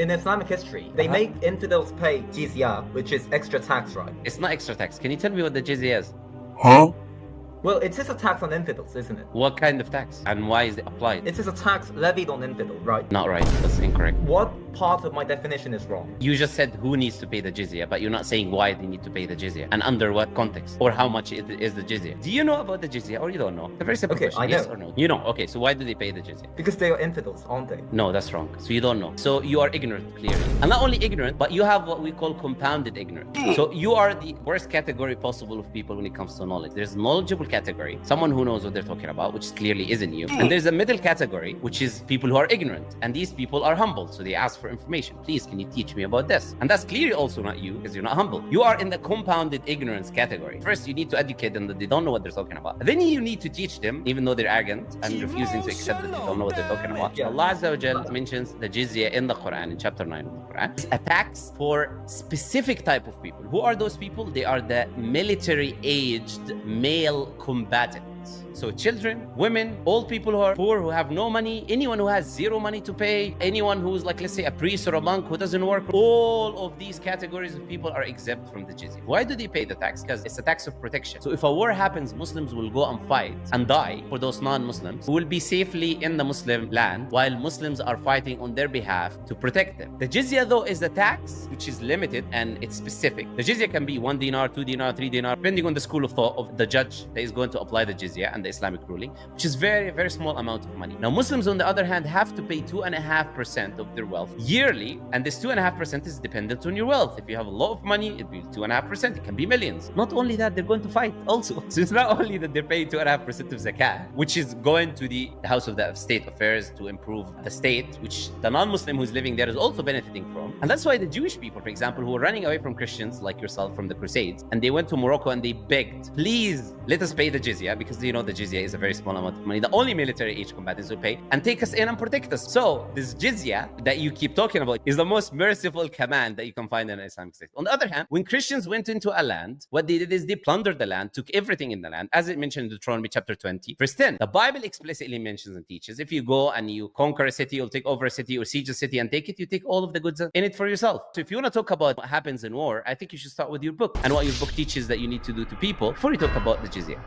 In Islamic history, they make infidels pay jizya, which is extra tax, right? It's not extra tax. Can you tell me what the jizya is? Huh? Well, it is a tax on infidels, isn't it? What kind of tax? And why is it applied? It is a tax levied on infidel, right? Not right. That's incorrect. What part of my definition is wrong? You just said who needs to pay the jizya, but you're not saying why they need to pay the jizya and under what context or how much it is the jizya. Do you know about the jizya or you don't know? It's a very simple question. I know. Yes or no? You know. Okay, so why do they pay the jizya? Because they are infidels, aren't they? No, that's wrong. So you don't know. So you are ignorant, clearly. And not only ignorant, but you have what we call compounded ignorance. So you are the worst category possible of people when it comes to knowledge. There's knowledgeable category, someone who knows what they're talking about, which clearly isn't you. And there's a middle category, which is people who are ignorant. And these people are humble. So they ask for information. Please, can you teach me about this? And that's clearly also not you because you're not humble. You are in the compounded ignorance category. First, you need to educate them that they don't know what they're talking about. Then you need to teach them, even though they're arrogant and refusing to accept that they don't know what they're talking about. Yeah. Allah Azza mentions the jizya in the Quran, in chapter 9 of the Quran. It's a tax for specific type of people. Who are those people? They are the military-aged male combatants. So children, women, old people who are poor, who have no money, anyone who has zero money to pay, anyone who's like, let's say, a priest or a monk who doesn't work, all of these categories of people are exempt from the jizya. Why do they pay the tax? Because it's a tax of protection. So if a war happens, Muslims will go and fight and die for those non-Muslims who will be safely in the Muslim land while Muslims are fighting on their behalf to protect them. The jizya, though, is the tax which is limited and it's specific. The jizya can be 1 dinar, 2 dinar, 3 dinar, depending on the school of thought of the judge that is going to apply the jizya and the Islamic ruling, which is very, very small amount of money. Now, Muslims, on the other hand, have to pay 2.5% of their wealth yearly, and this 2.5% is dependent on your wealth. If you have a lot of money, it'll be 2.5%. It can be millions. Not only that, they're going to fight also. So it's not only that they're paying 2.5% of zakah, which is going to the House of the State Affairs to improve the state, which the non-Muslim who's living there is also benefiting from. And that's why the Jewish people, for example, who are running away from Christians like yourself from the Crusades, and they went to Morocco and they begged, please let us pay the jizya, because they know the jizya is a very small amount of money. The only military age combatants will pay and take us in and protect us. So this jizya that you keep talking about is the most merciful command that you can find in an Islamic state. On the other hand, when Christians went into a land, what they did is they plundered the land, took everything in the land, as it mentioned in Deuteronomy chapter 20, verse 10. The Bible explicitly mentions and teaches, if you go and you conquer a city or take over a city or siege a city and take it, you take all of the goods in it for yourself. So if you want to talk about what happens in war, I think you should start with your book and what your book teaches that you need to do to people before you talk about the jizya.